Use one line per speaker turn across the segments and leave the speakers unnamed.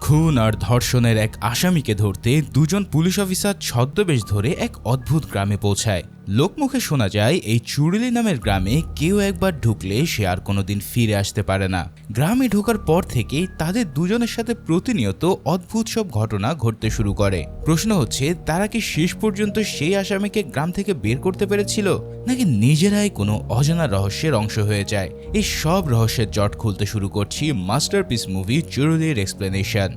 খুন আর ধর্ষণের এক আসামিকে ধরতে দুজন পুলিশ অফিসার ছদ্মবেশ ধরে এক অদ্ভুত গ্রামে পৌঁছায়। লোকমুখে শোনা যায় এই চুরুলি নামের গ্রামে কেউ একবার ঢুকলে সে আর কোনোদিন ফিরে আসতে পারে না। গ্রামে ঢোকার পর থেকেই তাদের দুজনের সাথে প্রতিনিয়ত অদ্ভুত সব ঘটনা ঘটতে শুরু করে। প্রশ্ন হচ্ছে, তারা কি শেষ পর্যন্ত সেই আসামিকে গ্রাম থেকে বের করতে পেরেছিল, নাকি নিজেরাই কোনো অজানা রহস্যের অংশ হয়ে যায়? এই সব রহস্যের জট খুলতে শুরু করছি মাস্টারপিস মুভি চুরুলির এক্সপ্লেনেশন।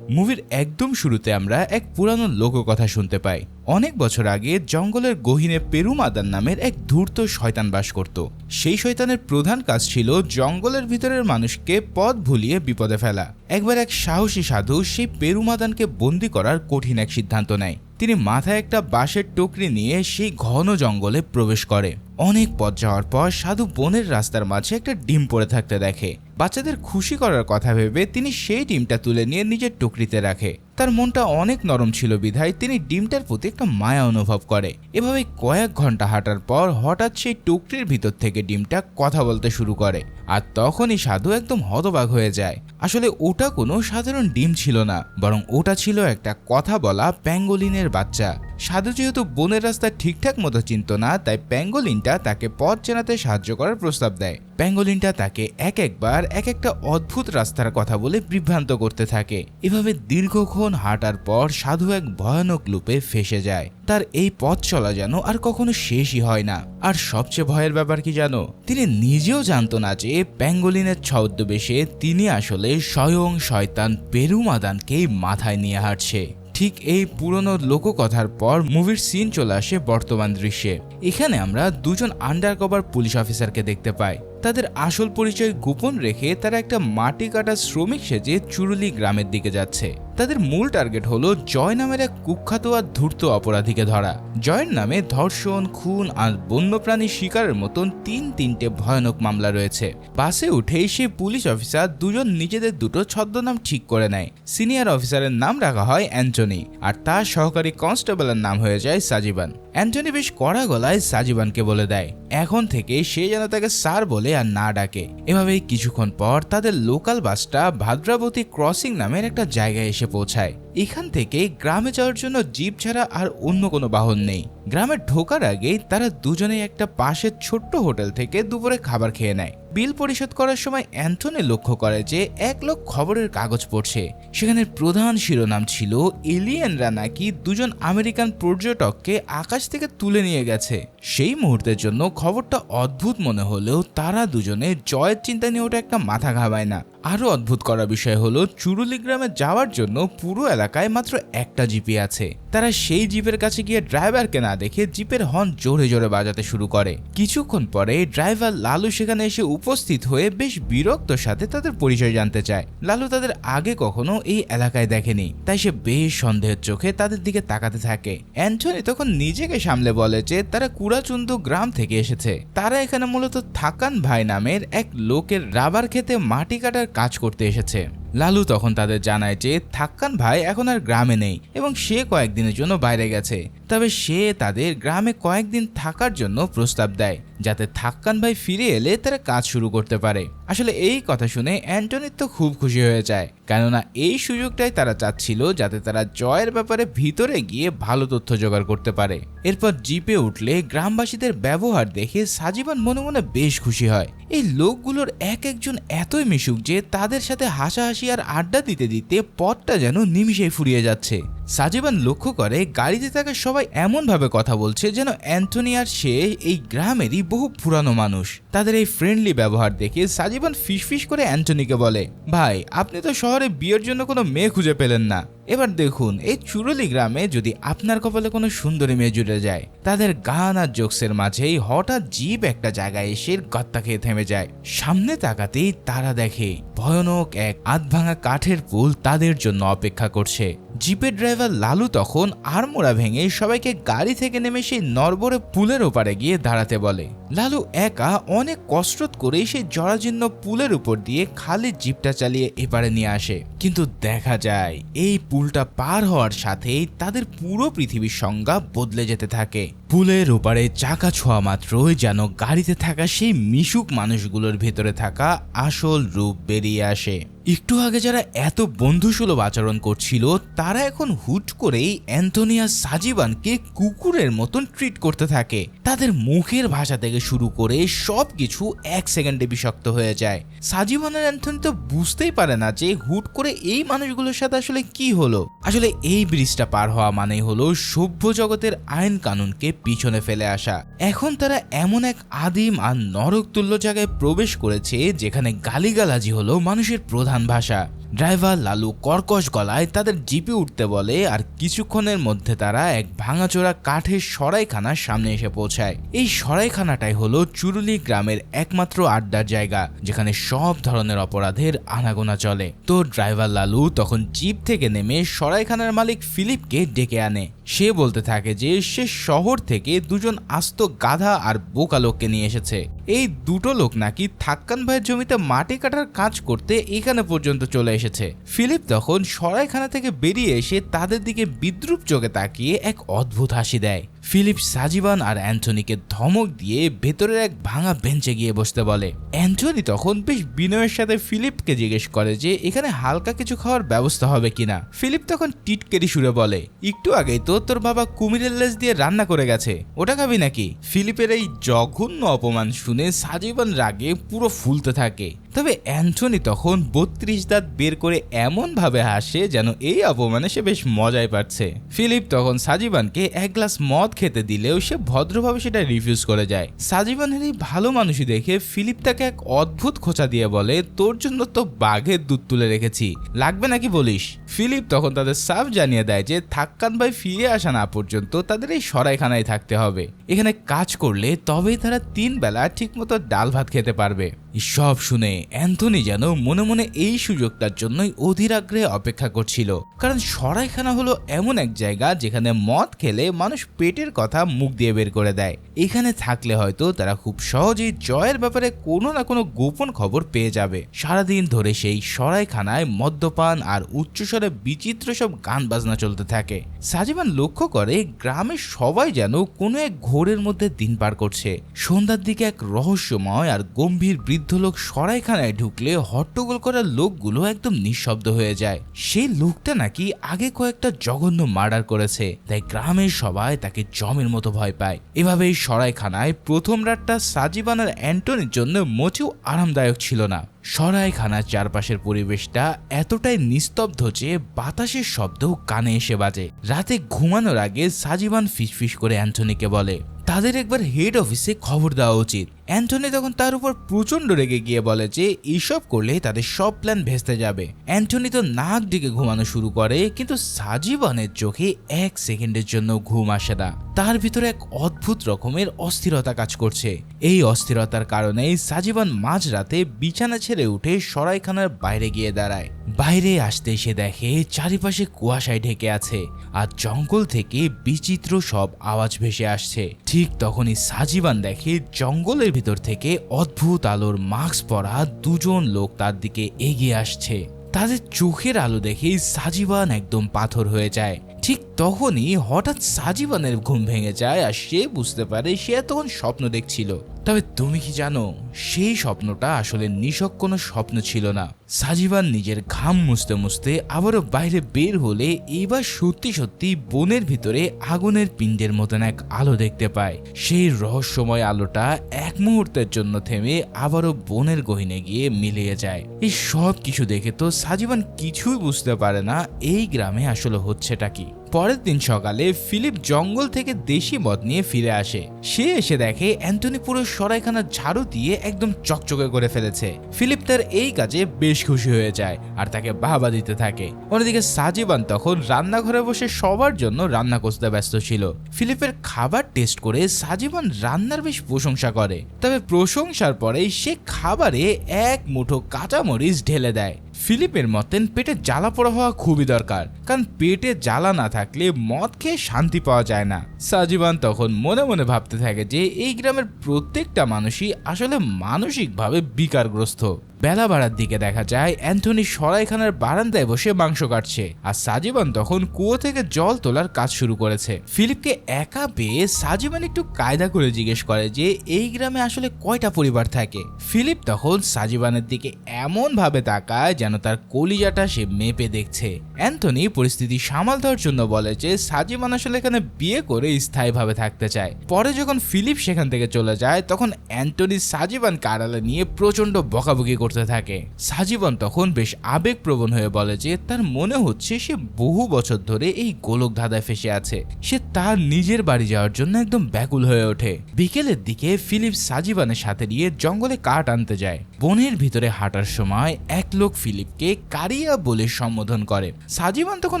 মুভির একদম শুরুতে আমরা এক পুরানো লোককথা শুনতে পাই। অনেক বছর আগে জঙ্গলের গহীনে পেরুমাদান নামের এক ধূর্ত শয়তান বাস করত। সেই শয়তানের প্রধান কাজ ছিল জঙ্গলের ভিতরের মানুষকে পথ ভুলিয়ে বিপদে ফেলা। একবার এক সাহসী সাধু সেই পেরুমাদানকে বন্দি করার কঠিন এক সিদ্ধান্ত নেয়। তিনি মাথায় একটা বাঁশের টুকরি নিয়ে সেই ঘন জঙ্গলে প্রবেশ করে। অনেক পথ যাওয়ার পর সাধু বনের রাস্তার মাঝে একটা ডিম পড়ে থাকতে দেখে। বাচ্চাদের খুশি করার কথা ভেবে তিনি সেই ডিমটা তুলে নিয়ে নিজের টুকরিতে রাখে। তার মনটা অনেক নরম ছিল বিধায় তিনি ডিমটার প্রতি একটা মায়া অনুভব করে। এভাবে কয়েক ঘন্টা হাঁটার পর হঠাৎ সেই টুকরির ভিতর থেকে ডিমটা কথা বলতে শুরু করে। আর তখনই সাধু একদম হতবাক হয়ে যায়। আসলে ওটা কোনো সাধারণ ডিম ছিল না, বরং ওটা ছিল একটা কথা বলা প্যাঙ্গোলিনের বাচ্চা। সাধু যেহেতু বনের রাস্তা ঠিকঠাক মতো চিনত না, তাই প্যাঙ্গোলিনটা তাকে পথ চেনাতে সাহায্য করার প্রস্তাব দেয়। প্যাঙ্গোলিনটা তাকে একবার এক একটা অদ্ভুত রাস্তার কথা বলে বিভ্রান্ত করতে থাকে। এভাবে দীর্ঘক্ষণ হাঁটার পর সাধু এক ভয়ানক লুপে ফেসে যায়। তার এই পথ চলা যেন আর কখনো শেষই হয় না। আর সবচেয়ে ভয়ের ব্যাপার কি জানো? তিনি নিজেও জানতো না যে প্যাঙ্গোলিনের ছদ্মবেশে তিনি আসলে স্বয়ং শয়তান পেরুমাদানকেই মাথায় নিয়ে হাঁটছে। ঠিক এই পুরনো লোককথার পর মুভির সিন চলে আসে বর্তমান দৃশ্যে। এখানে আমরা দুজন আন্ডারকভার পুলিশ অফিসারকে দেখতে পাই। তাদের আসল পরিচয় গোপন রেখে তারা একটা মাটি কাটা শ্রমিক সেজে চুরুলি গ্রামের দিকে যাচ্ছে। তাদের মূল টার্গেট হলো জয় নামের এক কুখ্যাত আর ধূর্ত অপরাধীকে ধরা। জয়ের নামে ধর্ষণ, খুন আর বন্যপ্রাণী শিকারের মতন তিনটে ভয়ানক মামলা রয়েছে। বাসে উঠেই সেই পুলিশ অফিসার দুজন নিজেদের দুটো ছদ্মনাম ঠিক করে নেয়। সিনিয়র অফিসারের নাম রাখা হয় অ্যান্টনি, আর তার সহকারী কনস্টেবলের নাম হয়ে যায় সাজিবান। অ্যান্টনি বেশ কড়া গলায় সাজিবানকে বলে দেয় এখন থেকে সে যেন তাকে স্যার বলে আর না ডাকে। এভাবেই কিছুক্ষণ পর তাদের লোকাল বাসটা ভাদ্রাবতী ক্রসিং নামের একটা জায়গায় এসে পৌঁছায়। এখান থেকে গ্রামে যাওয়ার জন্য জিপ ছাড়া আর অন্য কোনো বাহন নেই। গ্রামে ঢোকার আগেই তারা দুজনেই একটা পাশের ছোট্ট হোটেল থেকে দুপুরে খাবার খেয়ে নেয়। বিল পরিশোধ করার সময় অ্যান্টনি লক্ষ্য করে যে এক লোক খবরের কাগজ পড়ছে। সেখানে প্রধান শিরোনাম ছিল এলিয়েনরা নাকি দুজন আমেরিকান পর্যটককে আকাশ থেকে তুলে নিয়ে গেছে। সেই মুহূর্তের জন্য খবরটা অদ্ভুত মনে হলেও তারা দুজনে জয়ের চিন্তা নিয়ে ওটা একটা মাথা ঘামায় না। আরো অদ্ভুত করা বিষয় হলো চুরুলি গ্রামে যাওয়ার জন্য পুরো এলাকায় মাত্র একটা জিপি আছে। তারা সেই জিপের কাছে গিয়ে ড্রাইভারকে না দেখে জিপের হর্ন জোরে জোরে বাজাতে শুরু করে। কিছুক্ষণ পরে ড্রাইভার লালু সেখানে এসে উপস্থিত হয়ে বেশ বিরক্তর সাথে তাদের পরিচয় জানতে চায়। লালু তাদের আগে কখনো এই এলাকায় দেখেনি, তাই সে বেশ সন্দেহের চোখে তাদের দিকে তাকাতে থাকে। অ্যান্টনি তখন নিজেকে সামলে বলে যে তারা কুড়াচুন্দু গ্রাম থেকে এসেছে। তারা এখানে মূলত থাকান ভাই নামের এক লোকের রাবার খেতে মাটি কাটার কাজ করতে এসেছে। লালু তখন তাদের জানায় যে থাক্কান ভাই এখন আর গ্রামে নেই এবং সে কয়েকদিনের জন্য বাইরে গেছে। তবে সে তাদের গ্রামে কয়েকদিন থাকার জন্য প্রস্তাব দেয়, যাতে থাক্কান ভাই ফিরে এলে তারা কাজ শুরু করতে পারে। আসলে এই কথা শুনে অ্যান্টনি তো খুব খুশি হয়ে যায়, কেননা এই সুযোগটাই তারা চাচ্ছিল যাতে তারা জয়ের ব্যাপারে ভিতরে গিয়ে ভালো তথ্য জোগাড় করতে পারে। এরপর জিপে উঠলে গ্রামবাসীদের ব্যবহার দেখে সাজিবান মনে মনে বেশ খুশি হয়। এই লোকগুলোর এক একজন এতই মিশুক যে তাদের সাথে হাসাহাসি আর আড্ডা দিতে দিতে পথটা যেন নিমিষেই ফুরিয়ে যাচ্ছে। সাজিবান লক্ষ্য করে গাড়িতে থাকা সবাই এমন ভাবে কথা বলছে যেন অ্যান্টনি আর সে এই গ্রামেরই বহু পুরানো মানুষ। তাদের এই ফ্রেন্ডলি ব্যবহার দেখে সাজিবান ফিসফিস করে অ্যান্টনিকে বলে, ভাই আপনি তো শহরে বিয়ের জন্য কোনো মেয়ে খুঁজে পেলেন না, এবার দেখুন এই চুরুলি গ্রামে যদি আপনার কপালে কোনো সুন্দরী মেয়ে জুড়ে যায়। তাদের গান আর জোকসের মাঝেই হঠাৎ জিপ একটা জায়গায় এসে গত্তা খেয়ে থেমে যায়। সামনে তাকাতেই তারা দেখে ভয়ানক এক আধভাঙা কাঠের পুল তাদের জন্য অপেক্ষা করছে। জিপের ড্রাইভার লালু তখন আড়মোড়া ভেঙে সবাইকে গাড়ি থেকে নেমে সেই নড়বড়ে পুলের ওপারে গিয়ে দাঁড়াতে বলে। লালু একা অনেক কসরত করে সেই জরাজীর্ণ পুলের উপর দিয়ে খালি জিপটা চালিয়ে এপারে নিয়ে আসে। কিন্তু দেখা যায় এই পুলটা পার হওয়ার সাথেই তাদের পুরো পৃথিবীর সংজ্ঞা বদলে যেতে থাকে। পুলের ওপারে চাকা ছোঁয়া মাত্রই যেন গাড়িতে থাকা সেই মিশুক মানুষগুলোর ভেতরে থাকা আসল রূপ বেরিয়ে আসে। একটু আগে যারা এত বন্ধুসুলভ আচরণ করছিল তারা এখন হুট করেই অ্যান্থনি আর সাজিবানকে কুকুরের মতন ট্রিট করতে থাকে। তাদের মুখের ভাষা থেকে শুরু করে সবকিছু এক সেকেন্ডে বিষাক্ত হয়ে যায়। সাজিবান আর অ্যান্থনি তো বুঝতেই পারে না যে হুট করে এই মানুষগুলোর সাথে আসলে কি হলো। আসলে এই ব্রিজটা পার হওয়া মানেই হলো সভ্য জগতের আইন কানুনকে পিছনে ফেলে আসা। এখন তারা এমন এক আদিম আর নরকতুল্য জায়গায় প্রবেশ করেছে যেখানে গালিগালাজি হলো মানুষের প্রধান ভাষা। ড্রাইভার লালু কর্কশ গলায় তাদের জিপে উঠতে বলে আর কিছুক্ষণের মধ্যে তারা এক ভাঙাচোরা কাঠের সরাইখানার সামনে এসে পৌঁছায়। এই সরাইখানাটাই হলো চুরুলি গ্রামের একমাত্র আড্ডার জায়গা যেখানে সব ধরনের অপরাধের আনাগোনা চলে। তো ড্রাইভার লালু তখন জিপ থেকে নেমে সরাইখানার মালিক ফিলিপকে ডেকে আনে। সে বলতে থাকে যে সে শহর থেকে দুজন আস্ত গাধা আর বোকা লোককে নিয়ে এসেছে। এই দুটো লোক নাকি থাক্কান ভাইয়ের জমিতে মাটি কাটার কাজ করতে এখানে পর্যন্ত চলে এসেছে। ফিলিপ তখন সরাইখানা থেকে বেরিয়ে এসে তাদের দিকে বিদ্রুপ চোখে তাকিয়ে এক অদ্ভুত হাসি দেয়। ফিলিপ সাজিবান আর অ্যান্থনিকে ধমক দিয়ে ভেতরের এক ভাঙা বেঞ্চে গিয়ে বসতে বলে। অ্যান্থনি তখন বেশ বিনয়ের সাথে ফিলিপকে জিজ্ঞেস করে যে এখানে হালকা কিছু খাওয়ার ব্যবস্থা হবে কিনা। ফিলিপ তখন টিটকেরি সুরে বলে, একটু আগেই তো তোর বাবা কুমিরের লেজ দিয়ে রান্না করে গেছে, ওটা খাবি নাকি? ফিলিপের এই জঘন্য অপমান শুনে সাজিবান রাগে পুরো ফুলতে থাকে। তবে অ্যান্থনি তখন 32 দাঁত বের করে এমন ভাবে হাসে যেন এই অপমানে সে বেশ মজাই পাচ্ছে। ফিলিপ তখন সাজিবানকে এক গ্লাস মদ খেতে দিলেও সে ভদ্রভাবে সেটা রিফিউজ করে যায়। সাজিবানের এই ভালো মানুষই দেখে ফিলিপ তাকে এক অদ্ভুত খোঁচা দিয়ে বলে, তোর জন্য তো বাঘের দুধ তুলে রেখেছি, লাগবে নাকি বলিস? ফিলিপ তখন তাদের সাফ জানিয়ে দেয় যে থাক্কান ভাই ফিরে আসা না পর্যন্ত তাদের এই সরাইখানায় থাকতে হবে। এখানে কাজ করলে তবেই তারা 3 বেলা ঠিকমতো ডাল ভাত খেতে পারবে। সব শুনে অ্যান্থনি যেন মনে মনে এই সুযোগটার জন্যই অধীর আগ্রহে অপেক্ষা করছিল। কারণ সরাইখানা হলো এমন এক জায়গা যেখানে মদ খেলে মানুষ পেটের কথা মুখ দিয়ে বের করে দেয়। এখানে থাকলে হয়তো তারা খুব সহজেই জয়ের ব্যাপারে কোনো না কোনো গোপন খবর পেয়ে যাবে। সারাদিন ধরে সেই সরাইখানায় মদ্যপান আর উচ্চস্বরে বিচিত্র সব গান বাজনা চলতে থাকে। সাজিবান লক্ষ্য করে গ্রামের সবাই যেন কোনো এক ঘোরের মধ্যে দিন পার করছে। সন্ধ্যার দিকে এক রহস্যময় আর গম্ভীর বৃদ্ধ লোক সরাইখানায় ঢুকলে হট্টগোল করার লোকগুলো একদম নিঃশব্দ হয়ে যায়। সেই লোকটা নাকি আগে কয়েকটা জঘন্য মার্ডার করেছে, তাই গ্রামের সবাই তাকে জমের মতো ভয় পায়। এভাবেই সরাইখানায় প্রথম রাতটা সাজিবান আর অ্যান্টনির জন্য মোটেও আরামদায়ক ছিল না। সরাইখানার চারপাশের পরিবেশটা এতটাই নিস্তব্ধ যে বাতাসের শব্দ কানে এসে বাজে। রাতে ঘুমানোর আগে সাজিবান ফিসফিস করে অ্যান্থনিকে বলে, তাদের একবার হেড অফিসে খবর দেওয়া উচিত। অ্যান্থনি তখন তার উপর প্রচন্ড রেগে গিয়ে বলে যে এইসব করলে তাদের সব প্ল্যান ভেস্তে যাবে। অ্যান্থনি তো নাক ডেকে ঘুমানো শুরু করে, কিন্তু সাজিবানের চোখে 1 সেকেন্ডের জন্য ঘুম আসে না। তার ভিতরে এক অদ্ভুত রকমের অস্থিরতা কাজ করছে। এই অস্থিরতার কারণেই সাজিবান মাঝরাতে বিছানা ছেড়ে উঠে সরাইখানার বাইরে গিয়ে দাঁড়ায়। বাইরে আসতে সে দেখে চারিপাশে কুয়াশায় ঢেকে আছে আর জঙ্গল থেকে বিচিত্র সব আওয়াজ ভেসে আসছে। ঠিক তখনই সাজিবান দেখে জঙ্গলের ভিতর থেকে অদ্ভুত আলোর মাস্ক পরা দুজন লোক তার দিকে এগিয়ে আসছে। তাদের চোখের আলো দেখেই সাজিবান একদম পাথর হয়ে যায়। ঠিক তখনই হঠাৎ সাজিবানের ঘুম ভেঙে যায় আর সে বুঝতে পারে সে তখন স্বপ্ন দেখছিল। তবে তুমি কি জানো, সেই স্বপ্নটা আসলে নিছক কোনো স্বপ্ন ছিল না। সাজিবান নিজের ঘাম মুছতে মুছতে আবারও বাইরে বের হলে এবার সত্যি সত্যি বনের ভিতরে আগুনের পিণ্ডের মতন এক আলো দেখতে পায়। সেই রহস্যময় আলোটা এক মুহূর্তের জন্য থেমে আবারও বনের গহীনে গিয়ে মিলিয়ে যায়। এই সব কিছু দেখে তো সাজিবান কিছুই বুঝতে পারে না এই গ্রামে আসলে হচ্ছেটা কি। পরের দিন সকালে ফিলিপ জঙ্গল থেকে দেশি মদ নিয়ে ফিরে আসে। সে এসে দেখে অ্যান্থনি পুরো সরাইখানা ঝাড়ু দিয়ে একদম চকচকে করে ফেলেছে। ফিলিপ তার এই কাজে বেশ খুশি হয়ে যায় আর তাকে বাহবা দিতে থাকে। অন্যদিকে সাজিবান তখন রান্নাঘরে বসে সবার জন্য রান্না করতে ব্যস্ত ছিল। ফিলিপের খাবার টেস্ট করে সাজিবান রান্নার বেশ প্রশংসা করে। তবে প্রশংসার পরে সে খাবারে এক মুঠো কাঁচামরিচ ঢেলে দেয়। ফিলিপের মতেন পেটে জ্বালা পোড়া হওয়া খুবই দরকার, কারণ পেটে জ্বালা না থাকলে মদ খেয়ে শান্তি পাওয়া যায় না। সাজিবান তখন মনে মনে ভাবতে থাকে যে এই গ্রামের প্রত্যেকটা মানুষই আসলে মানসিকভাবে বিকারগ্রস্ত। বেলা বাড়ার দিকে দেখা যায় অ্যান্থনি সরাইখানার বারান্দায় বসে মাংস কাটছে, আর সাজিবান তখন কুয়ো থেকে জল তোলার কাজ শুরু করেছে। ফিলিপকে একা পেয়ে সাজিবান একটু কায়দা করে জিজ্ঞেস করে যে এই গ্রামে আসলে কয়টা পরিবার থাকে। ফিলিপ তখন সাজিবানের দিকে এমন ভাবে তাকায় যেন তার কলিজাটা সে মেপে দেখছে। অ্যান্থনি পরিস্থিতি সামাল দেওয়ার জন্য বলে যে সাজিবান আসলে এখানে বিয়ে করে স্থায়ীভাবে থাকতে চায়। পরে যখন ফিলিপ সেখান থেকে চলে যায় তখন অ্যান্থনি সাজিবানকে আড়ালে নিয়ে প্রচন্ড বকাবকি করতে থাকে। সাজিবান তখন বেশ আবেগপ্রবণ হয়ে বলে যে তার মনে হচ্ছে সে বহু বছর ধরে এই গোলক ধাঁধায় ফেসে আছে। সে তার নিজের বাড়ি যাওয়ার জন্য একদম ব্যাকুল হয়ে ওঠে। বিকেলের দিকে ফিলিপ সাজিবানের সাথে নিয়ে জঙ্গলে কাঠ আনতে যায়। বনের ভিতরে হাঁটার সময় এক লোক ফিলিপকে কারিয়া বলে সম্বোধন করে। সাজিবান তখন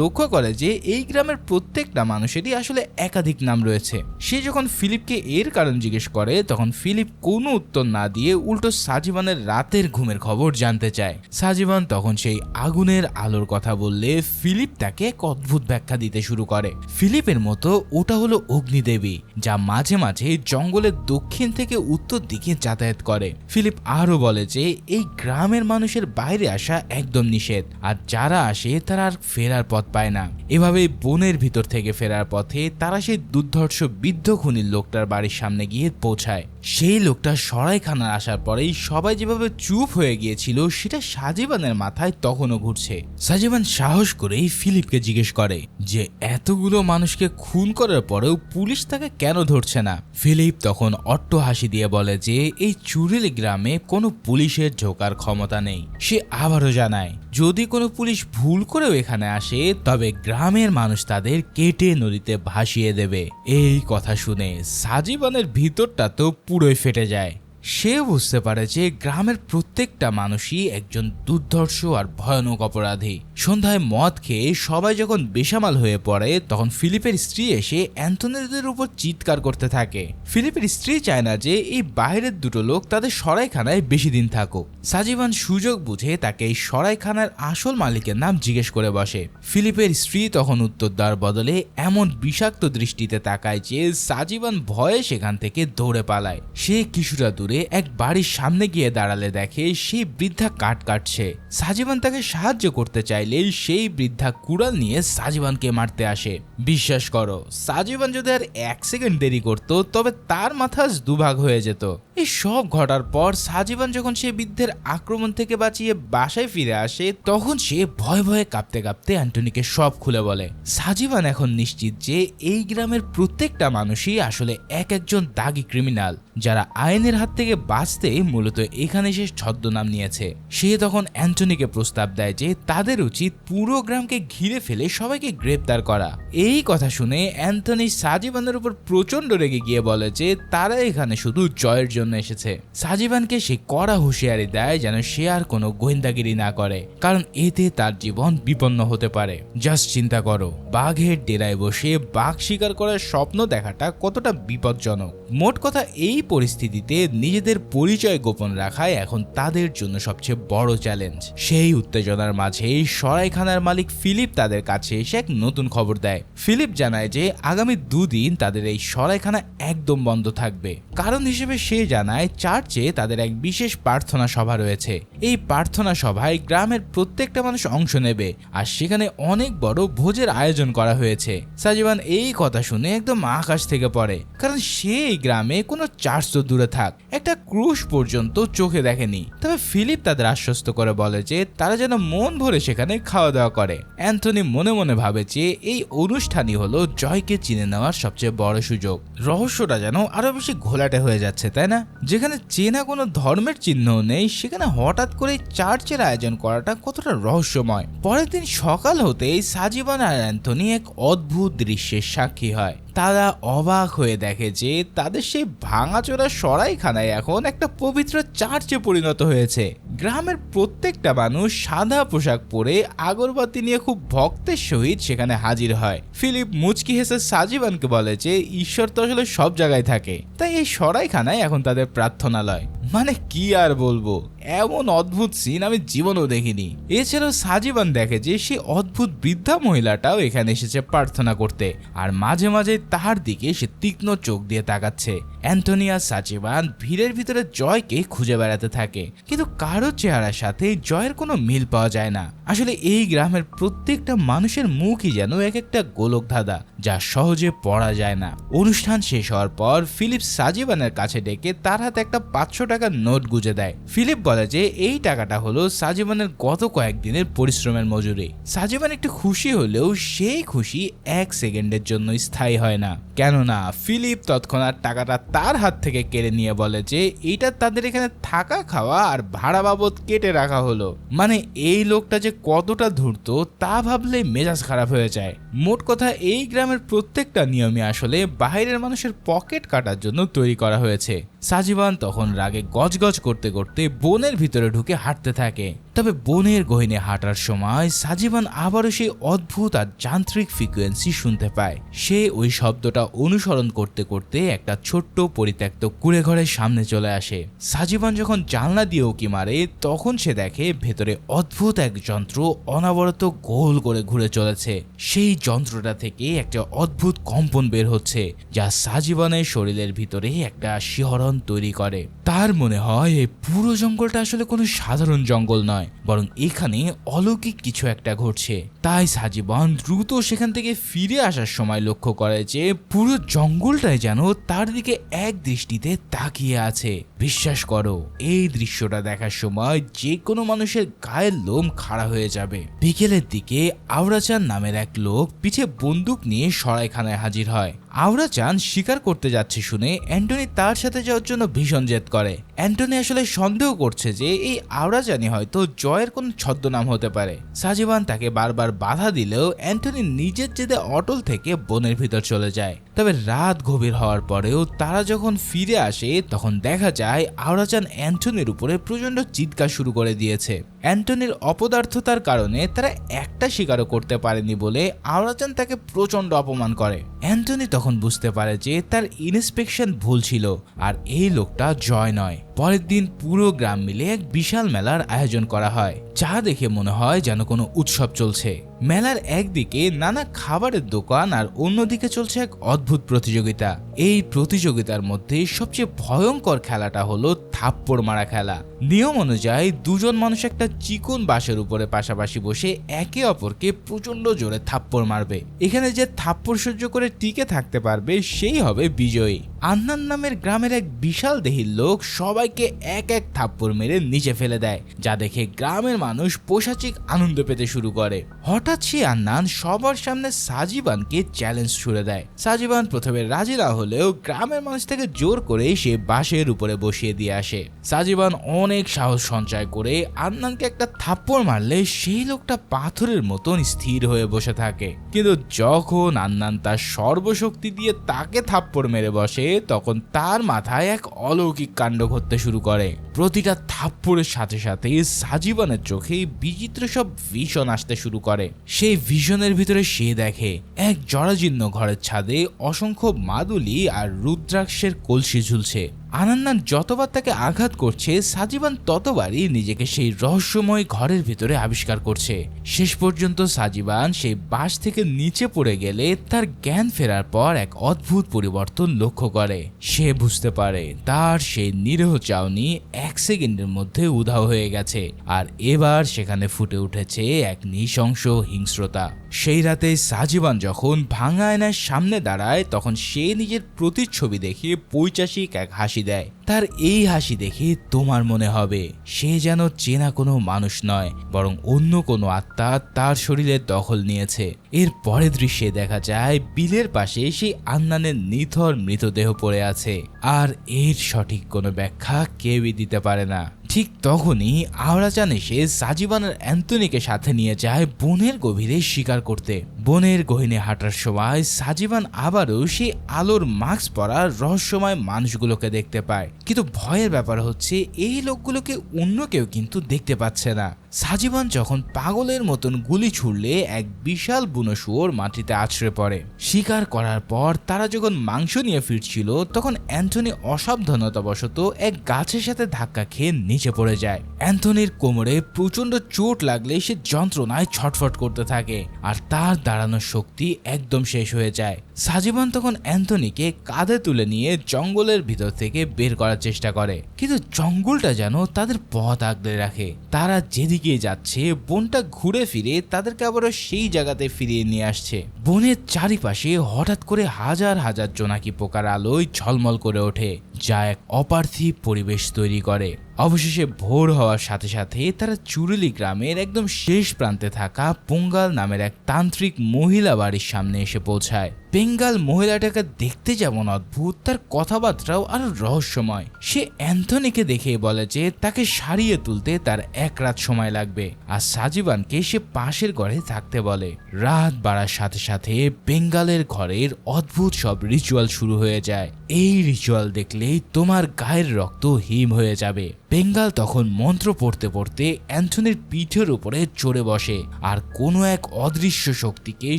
লক্ষ্য করে যে এই গ্রামের প্রত্যেকটা মানুষেরই আসলে একাধিক নাম রয়েছে। সে যখন ফিলিপকে এর কারণ জিজ্ঞেস করে তখন ফিলিপ কোনো উত্তর না দিয়ে উল্টো সাজিবানের রাতের ঘুমের খবর জানতে চায়। সাজিবান তখন সেই আগুনের আলোর কথা বললে ফিলিপ তাকে এক অদ্ভুত ব্যাখ্যা দিতে শুরু করে। ফিলিপের মতো ওটা হলো অগ্নিদেবী, যা মাঝে মাঝে জঙ্গলের দক্ষিণ থেকে উত্তর দিকে যাতায়াত করে। ফিলিপ আরো বলে যে এই গ্রামের মানুষের বাইরে আসা একদম নিষেধ, আর যারা আসে তারা আর ফেরার পথ পায় না। এভাবে বনের ভিতর থেকে ফেরার পথে তারা সেই দুর্ধর্ষ বৃদ্ধ খুনির লোকটার বাড়ির সামনে গিয়ে পৌঁছায়। সেই লোকটা সরাইখানা আসার পরেই সবাই যেভাবে চুপ হয়ে গিয়েছিল সেটা সাজিবানের মাথায় তখনও ঘুরছে। সাজিবান সাহস করেই ফিলিপকে জিজ্ঞেস করে যে এতগুলো মানুষকে খুন করার পরেও পুলিশ তাকে কেন ধরছে না। ফিলিপ তখন অট্ট হাসি দিয়ে বলে যে এই চুরিলি গ্রামে কোনো পুলিশের ঢোকার ক্ষমতা নেই। সে আবারও জানায় যদি কোনো পুলিশ ভুল করেও এখানে আসে তবে গ্রামের মানুষ তাদের কেটে নদীতে ভাসিয়ে দেবে। এই কথা শুনে সাজিবানের ভিতরটা তো পুরোই ফেটে যায়। সে বুঝতে পারে যে গ্রামের প্রত্যেকটা মানুষই একজন দুর্ধর্ষ আর ভয়ানক অপরাধী। সন্ধ্যায় মদ খেয়ে সবাই যখন বেসামাল হয়ে পড়ে তখন ফিলিপের স্ত্রী এসে অ্যান্থনিদের উপর চিৎকার করতে থাকে। ফিলিপের স্ত্রী চায় না যে এই বাইরের দুটো লোক তাদের সরাইখানায় বেশি দিন থাকুক। সাজিবান সুযোগ বুঝে তাকে এই সরাইখানার আসল মালিকের নাম জিজ্ঞেস করে বসে। ফিলিপের স্ত্রী তখন উত্তর দেওয়ার বদলে এমন বিষাক্ত দৃষ্টিতে তাকায় যে সাজিবান ভয়ে সেখান থেকে দৌড়ে পালায়। সে কিছুটা দূরে এক বাড়ির সামনে গিয়ে দাঁড়ালে দেখে সেই বৃদ্ধা কাঠ কাটছে। সাজিবান তাকে সাহায্য করতে চাইলেই সেই বৃদ্ধা কুড়াল নিয়ে সাজিবানকে মারতে আসে। বিশ্বাস করো, সাজিবান যদি আর এক সেকেন্ড দেরি করত তবে তার মাথা দুভাগ হয়ে যেত। এই সব ঘটার পর সাজিবান যখন সে বৃদ্ধের আক্রমণ থেকে বাঁচিয়ে বাসায় ফিরে আসে তখন সে ভয়ে ভয়ে কাঁপতে কাঁপতে অ্যান্টনিকে সব খুলে বলে। সাজিবান এখন নিশ্চিত যে এই গ্রামের প্রত্যেকটা মানুষই আসলে একজন দাগী ক্রিমিনাল, যারা আইনের হাত থেকে বাঁচতে মূলত এখানে সে ছদ্মনাম নিয়েছে। সে তখন অ্যান্টনিকে প্রস্তাব দেয় যে তাদের উচিত পুরো গ্রামকে ঘিরে ফেলে সবাইকে গ্রেপ্তার করা। এই কথা শুনে অ্যান্টনি সাজিবানের উপর প্রচন্ড রেগে গিয়ে বলে যে তারা এখানে শুধু জয়ের জন্য এসেছে। সাজিবানকে সে কড়া হুঁশিয়ারি দেয় যেন সে আর কোনো গোয়েন্দাগিরি না করে, কারণ এতে তার জীবন বিপন্ন হতে পারে। জাস্ট চিন্তা করো, বাঘের ডেরায় বসে বাঘ শিকার করার স্বপ্ন দেখাটা কতটা বিপজ্জনক। মোট কথা এই পরিস্থিতিতে নিজেদের পরিচয় গোপন রাখাই এখন তাদের জন্য সবচেয়ে বড় চ্যালেঞ্জ। সেই উত্তেজনার মাঝেই সরাইখানার মালিক ফিলিপ তাদের কাছে এসে এক নতুন খবর দেয়। ফিলিপ জানায় যে আগামী 2 দিন তাদের এই সরাইখানা একদম বন্ধ থাকবে। কারণ হিসেবে সে জানায় চার্চে তাদের এক বিশেষ প্রার্থনা সভা রয়েছে। এই প্রার্থনা সভায় গ্রামের প্রত্যেকটা মানুষ অংশ নেবে আর সেখানে অনেক বড় ভোজের আয়োজন করা হয়েছে। সাজিবান এই কথা শুনে একদম আকাশ থেকে পড়ে, কারণ সে এই গ্রামে কোনো চার্চ তো দূরে থাক, একটা ক্রুশ পর্যন্ত চোখে দেখেনি। তবে ফিলিপ তাদের আশ্বস্ত করে বলে যে তারা যেন মন ভরে সেখানে খাওয়া দাওয়া করে। অ্যান্থনি মনে মনে ভাবে যে এই অনুষ্ঠানই হলো জয়কে চিনে নেওয়ার সবচেয়ে বড় সুযোগ। রহস্যটা যেন আরো বেশি ঘোলাটে হয়ে যাচ্ছে, তাই না? যেখানে চেনা কোনো ধর্মের চিহ্ন নেই সেখানে হঠাৎ করে চার্চের আয়োজন করাটা কতটা রহস্যময়। পরের দিন সকাল হতেই সাজিবান আর অ্যান্থনি এক অদ্ভুত দৃশ্যের সাক্ষী হয়। তারা অবাক হয়ে দেখে যে তাদের সেই ভাঙাচোরা সরাইখানায় এখন একটা পবিত্র চার্চে পরিণত হয়েছে। গ্রামের প্রত্যেকটা মানুষ সাদা পোশাক পরে আগরবাতি নিয়ে খুব ভক্তের সহিত সেখানে হাজির হয়। ফিলিপ মুচকি হেসে সাজিবানকে বলে যে ঈশ্বর তো আসলে সব জায়গায় থাকে, তাই এই সরাইখানায় এখন তাদের প্রার্থনালয়। মানে কি আর বলবো, এমন অদ্ভুত সিন আমি জীবনেও দেখিনি। এছাড়াও সাজিবান দেখে যে সেই অদ্ভুত বৃদ্ধা মহিলাটাও এখানে এসেছে প্রার্থনা করতে, আর মাঝে মাঝে তার দিকে সে তীক্ষ্ণ চোখ দিয়ে তাকাচ্ছে। অ্যান্টনি আর সাজিবান ভিড়ের ভিতরে জয়কে খুঁজে বেড়াতে থাকে, কিন্তু কারো চেহারার সাথে জয়ের কোনো মিল পাওয়া যায় না। আসলে এই গ্রামের প্রত্যেকটা মানুষের মুখই যেন এক একটা গোলক ধাঁধা, যা সহজে পড়া যায় না। অনুষ্ঠান শেষ হওয়ার পর ফিলিপ সাজিবানের কাছে ডেকে তার হাতে একটা 500 টাকার নোট গুঁজে দেয়। ফিলিপ বলে যে এই টাকাটা হলো সাজিবানের গত কয়েকদিনের পরিশ্রমের মজুরি। সাজিবান একটু খুশি হলেও সেই খুশি 1 সেকেন্ডের জন্য স্থায়ী হয় না, কেননা ফিলিপ তৎক্ষণাৎ টাকাটা তার হাত থেকে কেড়ে নিয়ে বলে যে এটা তাদের এখানে থাকা খাওয়া আর ভাড়া বাবদ কেটে রাখা হলো। মানে এই লোকটা যে কতটা ধূর্ত তা ভাবলে মেজাজ খারাপ হয়ে যায়। মোট কথা, এই গ্রামের প্রত্যেকটা নিয়মই আসলে বাইরের মানুষের পকেট কাটার জন্য তৈরি করা হয়েছে। সাজিবান তখন রাগে গজগজ করতে করতে বনের ভিতরে ঢুকে হাঁটতে থাকে। তবে বনের গহীনে হাঁটার সময় সাজিবান আবারও সেই অদ্ভুত আর যান্ত্রিক ফ্রিকোয়েন্সি শুনতে পায়। সে ওই শব্দটা অনুসরণ করতে করতে একটা ছোট্ট পরিত্যক্ত কুঁড়ে ঘরের সামনে চলে আসে। সাজিবান যখন জানলা দিয়ে উঁকি মারে তখন সে দেখে ভেতরে অদ্ভুত এক যন্ত্র অনবরত গোল করে ঘুরে চলেছে। সেই যন্ত্রটা থেকে একটা অদ্ভুত কম্পন বের হচ্ছে, যা সাজিবানের শরীরের ভিতরে একটা শিহরণ তৈরি করে। তার মনে হয় এই পুরো জঙ্গলটা আসলে কোনো সাধারণ জঙ্গল নয়, বরং এখানে অলৌকিক কিছু একটা ঘটছে। তাই সাজিবান দ্রুত সেখান থেকে ফিরে আসার সময় লক্ষ্য করে যে পুরো জঙ্গলটাই যেন তার দিকে এক দৃষ্টিতে তাকিয়ে আছে। বিশ্বাস করো, এই দৃশ্যটা দেখার সময় যে কোনো মানুষের গায়ের লোম খাড়া হয়ে যাবে। বিকেলের দিকে আওরাচান নামের এক লোক পিঠে বন্দুক নিয়ে সরাইখানায় হাজির হয়। আওরাচান শিকার করতে যাচ্ছে শুনে অ্যান্টনি তার সাথে যাওয়ার জন্য ভীষণ জেদ করে। অ্যান্টনি আসলে সন্দেহ করছে যে এই আওরাচানই হয়তো জয়ের কোন ছদ্মনাম হতে পারে। সাজিবান তাকে বারবার বাধা দিলেও অ্যান্টনি নিজের জেদে অটল থেকে বনের ভিতর চলে যায়। তবে রাত গভীর হওয়ার পরেও তারা যখন ফিরে আসে তখন দেখা যায় আওরাচান অ্যান্টনির উপরে প্রচন্ড চিৎকার শুরু করে দিয়েছে। অ্যান্টনির অপদার্থতার কারণে তারা একটা শিকারও করতে পারেনি বলে আওরাচান তাকে প্রচন্ড অপমান করে। অ্যান্টনি তখন বুঝতে পারে যে তার ইন্সপেকশন ভুল ছিল আর এই লোকটা জয় নয়। পরের দিন পুরো গ্রাম মিলে এক বিশাল মেলার আয়োজন করা হয়, যা দেখে মনে হয় যেন কোনো উৎসব চলছে। মেলার একদিকে নানা খাবারের দোকান আর অন্যদিকে চলছে এক অদ্ভুত প্রতিযোগিতা। এই প্রতিযোগিতার মধ্যে সবচেয়ে ভয়ঙ্কর খেলাটা হলো থাপ্পড় মারা খেলা। নিয়ম অনুযায়ী দুজন মানুষ একটা চিকন বাঁশের উপরে পাশাপাশি বসে একে অপরকে প্রচন্ড জোরে থাপ্পড় মারবে। এখানে যে থাপ্পড় সহ্য করে টিকে থাকতে পারবে সেই হবে বিজয়ী। আন্নান নামের গ্রামের এক বিশাল দেহির লোক সবাইকে এক এক থাপ্পড় মেরে নিচে ফেলে দেয়, যা দেখে গ্রামের মানুষ পৈশাচিক আনন্দ পেতে শুরু করে। হঠাৎ সে আন্নান সবার সামনে সাজিবানকে চ্যালেঞ্জ ছুড়ে দেয়। সাজিবান প্রথমে রাজি না হলেও গ্রামের মানুষ থেকে জোর করে সে বাঁশের উপরে বসিয়ে দিয়ে আসে। সাজিবান অনেক সাহস সঞ্চয় করে আন্নানকে একটা থাপ্পড় মারলে সেই লোকটা পাথরের মতন স্থির হয়ে বসে থাকে। কিন্তু যখন আন্নান তার সর্বশক্তি দিয়ে তাকে থাপ্পড় মেরে বসে তখন তার মাথায় এক অলৌকিক কাণ্ড ঘটতে শুরু করে। প্রতিটা থাপ্পড়ের সাথে সাথে সাজিবানের চোখে বিচিত্র সব ভিশন আসতে শুরু করে। সেই ভিশনের ভিতরে সে দেখে এক জরাজীর্ণ ঘরের ছাদে অসংখ্য মাদুলি আর রুদ্রাক্ষের কলসি ঝুলছে। আনান্নান যতবার তাকে আঘাত করছে সাজিবান ততবারই নিজেকে সেই রহস্যময় ঘরের ভিতরে আবিষ্কার করছে। শেষ পর্যন্ত সাজিবান সেই বাঁশ থেকে নিচে পড়ে গেলে তার জ্ঞান ফেরার পর এক অদ্ভুত পরিবর্তন লক্ষ্য করে। সে বুঝতে পারে তার সেই নিরীহ চাউনি 1 সেকেন্ডের মধ্যে উধাও হয়ে গেছে, আর এবার সেখানে ফুটে উঠেছে এক নৃশংস হিংস্রতা। সেই রাতে সাজিবান যখন ভাঙা আয়নার সামনে দাঁড়ায় তখন সে নিজের প্রতিচ্ছবি দেখে পৈশাচিক এক হাসি দেয়। তার এই হাসি দেখে তোমার মনে হবে সে যেন চেনা কোনো মানুষ নয়, বরং অন্য কোনো আত্মা তার শরীরের দখল নিয়েছে। এর পরের দৃশ্যে দেখা যায় বিলের পাশে সেই আন্নানের নিথর মৃতদেহ পড়ে আছে, আর এর সঠিক কোনো ব্যাখ্যা কেউই দিতে পারে না। ঠিক তখনই আওরাচান এসে সাজিবানের অ্যান্টনিকে সাথে নিয়ে যায় বনের গভীরে শিকার করতে। বনের গহীনে হাঁটার সময় সাজিবান আবারও সেই আলোর মাস্ক পরা রহস্যময় মানুষগুলোকে দেখতে পায়, কিন্তু ভয়ের ব্যাপার হচ্ছে এই লোকগুলোকে অন্য কেউ কিন্তু দেখতে পাচ্ছে না। সাজিবান যখন পাগলের মতন গুলি ছুড়লে এক বিশাল বুনো শুয়োর মাটিতে আছড়ে পড়ে। শিকার করার পর তারা যখন মাংস নিয়ে ফিরছিল তখন অ্যান্টনি অসাবধানতাবশত এক গাছের সাথে ধাক্কা খেয়ে নিচে পড়ে যায়। অ্যান্টনির কোমরে প্রচন্ড চোট লাগলে সে যন্ত্রণায় ছটফট করতে থাকে, আর তার দাঁড়ানোর শক্তি একদম শেষ হয়ে যায়। সাজিবান তখন অ্যান্থনিকে কাঁধে তুলে নিয়ে জঙ্গলের ভিতর থেকে বের করার চেষ্টা করে, কিন্তু জঙ্গলটা যেন তাদের পথ আগলে রাখে। তারা যেদিকে যাচ্ছে বনটা ঘুরে ফিরে তাদেরকে আবারও সেই জায়গাতে ফিরিয়ে নিয়ে আসছে। বনের চারিপাশে হঠাৎ করে হাজার হাজার জোনাকি পোকার আলোয় ঝলমল করে ওঠে, যা এক অপার্থিব পরিবেশ তৈরি করে। অবশেষে ভোর হওয়ার সাথে সাথে তারা চুরুলি গ্রামের একদম শেষ প্রান্তে থাকা পোঙ্গাল নামের এক তান্ত্রিক মহিলা বাড়ির সামনে এসে পৌঁছায়। বেঙ্গাল মহিলাটাকে দেখতে যেমন অদ্ভুত, তার কথাবার্তাও আরো রহস্যময়। সে অ্যান্থনিকে দেখে বলে যে তাকে সারিয়ে তুলতে তার এক রাত সময় লাগবে, আর সাজিবানকে সে পাশের ঘরে থাকতে বলে। রাত বাড়ার সাথে সাথে বেঙ্গালের ঘরের অদ্ভুত সব রিচুয়াল শুরু হয়ে যায়। এই রিচুয়াল দেখলেই তোমার গায়ের রক্ত হিম হয়ে যাবে। বেঙ্গাল তখন মন্ত্র পড়তে পড়তে অ্যান্থনির পিঠের উপরে চড়ে বসে, আর কোনো এক অদৃশ্য শক্তিকে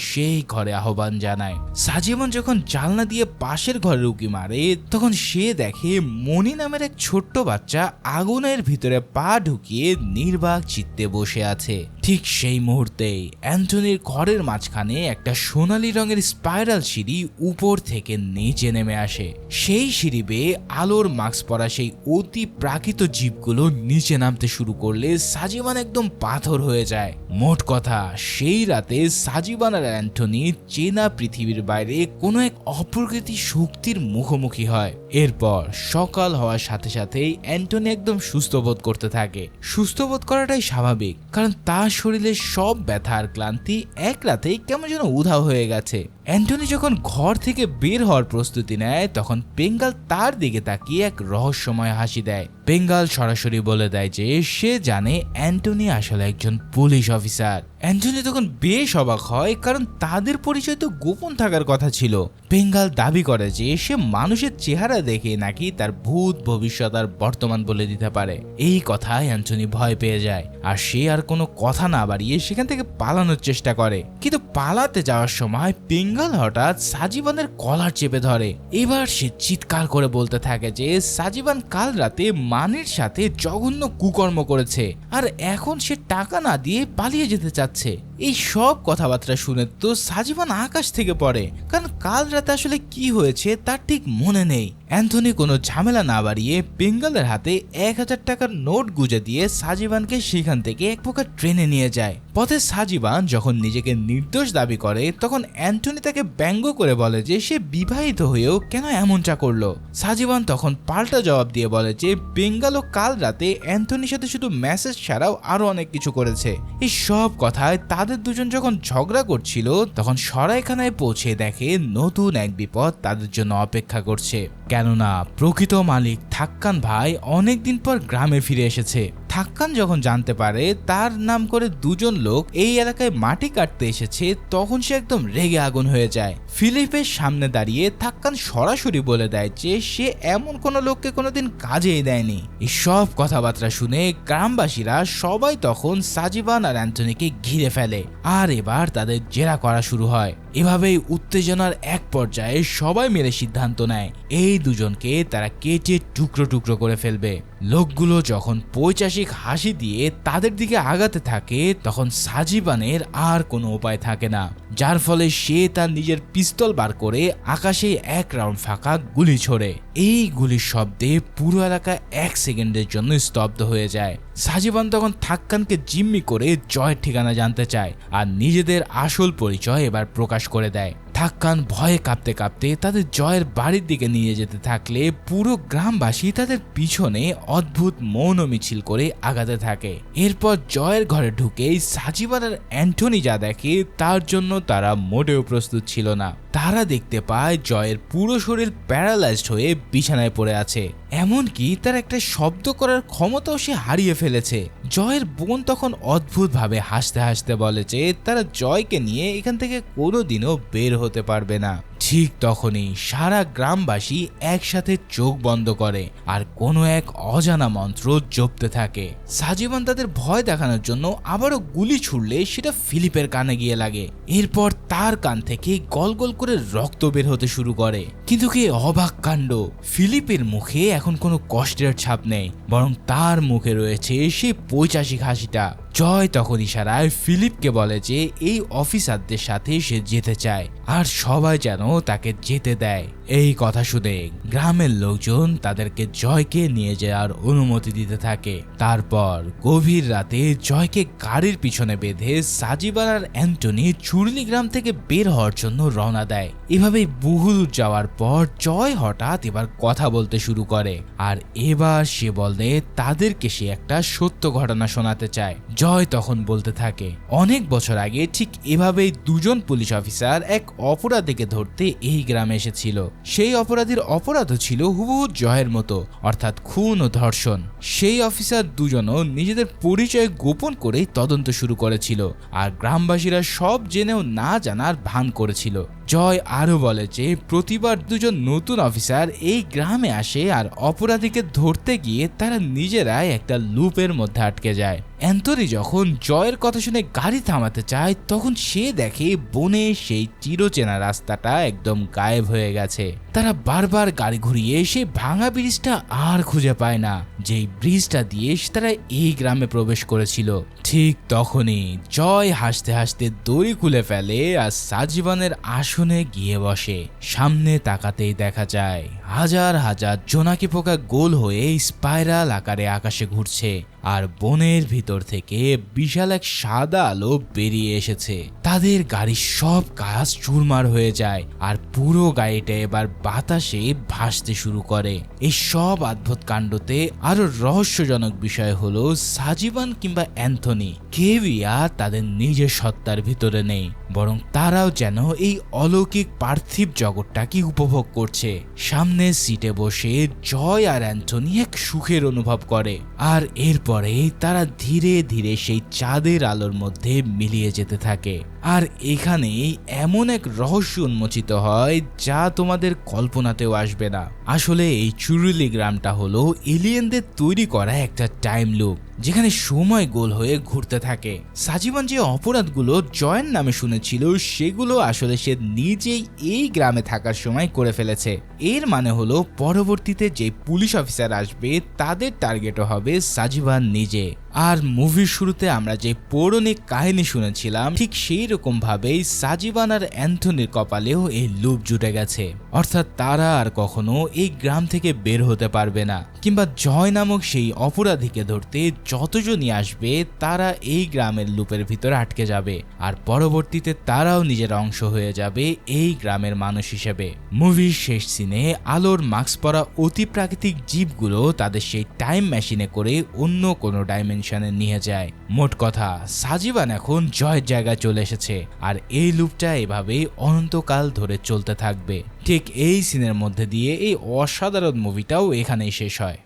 সেই ঘরে আহ্বান জানায়। সাজিবান যখন জানলা দিয়ে পাশের ঘরে উকি মারে, তখন সে দেখে মণি নামের এক ছোট্ট বাচ্চা আগুনের ভিতরে পা ঢুকিয়ে নির্বাক চিত্তে বসে আছে। ঠিক সেই মুহূর্তেই অ্যান্থনির ঘরের মাঝখানে একটা সোনালী রঙের স্পাইরাল সিঁড়ি উপর থেকে নিচে নেমে আসে। সেই সিঁড়ি বেয়ে আলোর মাস্ক পরা সেই অতি প্রাকৃত জীবগুলো নিচে নামতে শুরু করলে সাজিবান একদম পাথর হয়ে যায়। মোট কথা, সেই রাতে সাজিবান আর অ্যান্থনি চেনা পৃথিবীর বাইরে কোনো এক অপ্রকৃতি শক্তির মুখোমুখি হয়। এরপর সকাল হওয়ার সাথে সাথেই অ্যান্থনি একদম সুস্থ বোধ করতে থাকে। সুস্থ বোধ করাটাই স্বাভাবিক, কারণ তার শরীরের সব ব্যথা আর ক্লান্তি এক রাতেই কেমন যেন উধাও হয়ে গেছে। অ্যান্থনি যখন ঘর থেকে বের হওয়ার প্রস্তুতি নেয়, তখন বেঙ্গাল তার দিকে তাকিয়ে এক রহস্যময় হাসি দেয়। বেঙ্গাল সরাসরি বলে দেয় যে সে জানে অ্যান্থনি আসলে একজন পুলিশ অফিসার। অ্যান্থনি তখন বেশ অবাক হয়, কারণ তাদের পরিচয় তো গোপন থাকার কথা ছিল। বেঙ্গাল দাবি করে যে সে মানুষের চেহারা দেখে নাকি তার ভূত, ভবিষ্যৎ আর বর্তমান বলে দিতে পারে। এই কথায় অ্যান্থনি ভয় পেয়ে যায়, আর সে আর কোনো কথা না বাড়িয়ে সেখান থেকে পালানোর চেষ্টা করে। কিন্তু পালাতে যাওয়ার সময় বেঙ্গাল হঠাৎ সাজিবানের কলার চেপে ধরে। এবার সে চিৎকার করে বলতে থাকে যে সাজিবান কাল রাতে মানির সাথে জঘন্য কুকর্ম করেছে, আর এখন সে টাকা না দিয়ে পালিয়ে যেতে চাচ্ছে। এই সব কথাবার্তা শুনে তো সাজিবান আকাশ থেকে পড়ে, কারণ কাল রাতে আসলে কি হয়েছে তার ঠিক মনে নেই। অ্যান্থনি কোনো ঝামেলা না বাড়িয়ে বেঙ্গালের হাতে 1000 টাকার নোট গুজে দিয়ে সাজিবানকে সেখান থেকে এক প্রকার ট্রেনে নিয়ে যায়। পথে সাজিবান যখন নিজেকে নির্দোষ দাবি করে, তখন অ্যান্থনি তাকে ব্যঙ্গ করে বলে যে সে বিবাহিত হয়েও কেন এমনটা করলো। সাজিবান তখন পাল্টা জবাব দিয়ে বলে যে বেঙ্গালও কাল রাতে অ্যান্থনির সাথে শুধু মেসেজ ছাড়াও আরো অনেক কিছু করেছে। এই সব কথায় তাদের দুজন যখন ঝগড়া করছিল, তখন সরাইখানায় পৌঁছে দেখে নতুন এক বিপদ তাদের জন্য অপেক্ষা করছে। কেননা প্রকৃত মালিক থাক্কান ভাই অনেকদিন পর গ্রামে ফিরে এসেছে। থাক্কান যখন জানতে পারে তার নাম করে দুজন লোক এই এলাকায় মাটি কাটতে এসেছে, তখন সে একদম রেগে আগুন হয়ে যায়। ফিলিপের সামনে দাঁড়িয়ে থাক্কান সরাসরি বলে দেয় যে সে এমন কোনো লোককে কোনোদিন কাজেই দেয়নি। এই সব কথাবার্তা শুনে গ্রামবাসীরা সবাই তখন সাজিবান আর অ্যান্থনিকে ঘিরে ফেলে, আর এবার তাদের জেরা করা শুরু হয়। এভাবেই উত্তেজনার এক পর্যায়ে সবাই মিলে সিদ্ধান্ত নেয় এই দুজনকে তারা কেটে টুকরো টুকরো করে ফেলবে। লোকগুলো যখন পৈশাচিক হাসি দিয়ে তাদের দিকে আগাতে থাকে, তখন সাজিবানের আর কোনো উপায় থাকে না, যার ফলে সে তার নিজের পিস্তল বার করে আকাশে এক রাউন্ড ফাঁকা গুলি ছোড়ে। এই গুলির শব্দে পুরো এলাকা 1 সেকেন্ডের জন্য স্তব্ধ হয়ে যায়। সাজিবান তখন থাক্কানকে জিম্মি করে জয়ের ঠিকানা জানতে চায়, আর নিজেদের আসল পরিচয় এবার প্রকাশ করে দেয়। থাক্কান ভয়ে কাঁপতে কাঁপতে তাদের জয়ের বাড়ির দিকে নিয়ে যেতে থাকলে পুরো গ্রামবাসী তাদের পিছনে অদ্ভুত মৌন মিছিল করে আগাতে থাকে। এরপর জয়ের ঘরে ঢুকেই সাজিবান আর অ্যান্থনি যা দেখে তার জন্য তারা মোটেও প্রস্তুত ছিল না। তারা দেখতে পায় জয়ের পুরো শরীর প্যারালাইজড হয়ে বিছানায় পড়ে আছে, এমনকি তার একটা শব্দ করার ক্ষমতাও সে হারিয়ে ফেলেছে। জয়ের বোন তখন অদ্ভুতভাবে হাসতে হাসতে বলে যে তারা জয়কে নিয়ে এখান থেকে কোনোদিনও বের হতে পারবে না। ঠিক তখনই সারা গ্রামবাসী একসাথে চোখ বন্ধ করে আর কোনো এক অজানা মন্ত্র জপতে থাকে। সাজিবান তাদের ভয় দেখানোর জন্য আবারও গুলি ছুড়লে সেটা ফিলিপের কানে গিয়ে লাগে। এরপর তার কান থেকে গল গল করে রক্ত বের হতে শুরু করে। কিন্তু কি অবাক কাণ্ড, ফিলিপের মুখে এখন কোনো কষ্টের ছাপ নেই, বরং তার মুখে রয়েছে সেই পৈশাচিক হাসিটা। জয় তখন ইশারায় ফিলিপকে বলে যে এই অফিসারদের সাথে সে যেতে চায় আর সবাই যেন তাকে যেতে দেয়। এই কথা শুনে গ্রামের লোকজন তাদেরকে জয়কে নিয়ে যাওয়ার অনুমতি দিতে থাকে। তারপর গভীর রাতে জয়কে গাড়ির পিছনে বেঁধে সাজিবান আর অ্যান্টনি চুরুলি গ্রাম থেকে বের হওয়ার জন্য রওনা দেয়। এভাবে বহুদূর যাওয়ার পর জয় হঠাৎ এবার কথা বলতে শুরু করে, আর এবার সে বলে তাদেরকে সে একটা সত্য ঘটনা শোনাতে চায়। জয় তখন বলতে থাকে, অনেক বছর আগে ঠিক এভাবেই দুজন পুলিশ অফিসার এক অপরাধীকে ধরতে এই গ্রামে এসেছিল। সেই অপরাধীর অপরাধও ছিল হুবহু জয়ের মতো, অর্থাৎ খুন ও ধর্ষণ। সেই অফিসার দুজনও নিজেদের পরিচয় গোপন করেই তদন্ত শুরু করেছিল, আর গ্রামবাসীরা সব জেনেও না জানার ভান করেছিল। জয় আরো বলে যে প্রতিবার দুজন নতুন অফিসার এই গ্রামে আসে আর অপরাধীকে ধরতে গিয়ে তারা নিজেরাই একটা লুপের মধ্যে আটকে যায়। অ্যান্থনি যখন জয়ের কথা শুনে গাড়ি থামাতে চায় তখন সে দেখে বনে সেই চিরচেনা রাস্তাটা একদম গায়েব হয়ে গেছে। তারা বারবার গাড়ি ঘুরিয়ে সেই ভাঙা ব্রিজটা আর খুঁজে পায় না, যেই ব্রিজটা দিয়ে তারা এই গ্রামে প্রবেশ করেছিল। ঠিক তখনই জয় হাসতে হাসতে দড়ি খুলে ফেলে আর সাজিবানের আসনে গিয়ে বসে। সামনে তাকাতেই দেখা যায় হাজার হাজার জোনাকি পোকা গোল হয়ে স্পাইরাল আকারে আকাশে ঘুরছে, আর বনের ভিতর থেকে বিশাল এক সাদা আলো বেরিয়ে এসেছে। তাদের গাড়ির সব কাজ চুরমার হয়ে যায় আর পুরো গাড়িটা এবার বাতাসে ভাসতে শুরু করে। এই সব অদ্ভুত কাণ্ডতে আরো রহস্যজনক বিষয় হলো সাজিবান কিংবা অ্যান্থনি কেউই আর তাদের নিজের সত্তার ভিতরে নেই, বরং তারাও যেন এই অলৌকিক পার্থিব জগৎটাকে উপভোগ করছে। সামনের সিটে বসে জয় আর অ্যান্থনি এক সুখের অনুভব করে, আর এরপরে তারা ধীরে ধীরে সেই চাঁদের আলোর মধ্যে মিলিয়ে যেতে থাকে। আর এখানেই এমন এক রহস্য উন্মোচিত হয় যা তোমাদের কল্পনাতেও আসবে না। আসলে এই চুরুলি গ্রামটা হলো এলিয়েনদের তৈরি করা একটা টাইম লুপ, যেখানে সময় গোল হয়ে ঘুরতে থাকে। সাজিবান যে অপরাধগুলো জয়ের নামে শুনেছিল সেগুলো আসলে সে নিজেই এই গ্রামে থাকার সময় করে ফেলেছে। এর মানে হলো পরবর্তীতে যে পুলিশ অফিসার আসবে তাদের টার্গেটও হবে সাজিবান নিজে। আর মুভির শুরুতে আমরা যে পৌরাণিক কাহিনী শুনেছিলাম ঠিক সেই রকম ভাবেই সাজিবান আর অ্যান্থনির কপালেও এই লুপ জুটে গেছে, অর্থাৎ তারা আর কখনো এই গ্রাম থেকে বের হতে পারবে না, কিংবা জয় নামক সেই অপরাধীকে ধরতে যতজনই আসবে তারা এই গ্রামের লুপের ভিতরে আটকে যাবে, আর পরবর্তীতে তারাও নিজের অংশ হয়ে যাবে এই গ্রামের মানুষ হিসেবে। মুভির শেষ সিনে আলোর মাস্ক পরা অতি প্রাকৃতিক জীবগুলো তাদের সেই টাইম মেশিনে করে অন্য কোনো ডাইমেনশনে নিয়ে যায়। মোট কথা, সাজিবান এখন জয়ের জায়গায় চলে এসেছে, আর এই লুপটা এভাবেই অনন্তকাল ধরে চলতে থাকবে। ঠিক এই সিনের মধ্যে দিয়ে এই অসাধারণ মুভিটাও এখানেই শেষ হয়।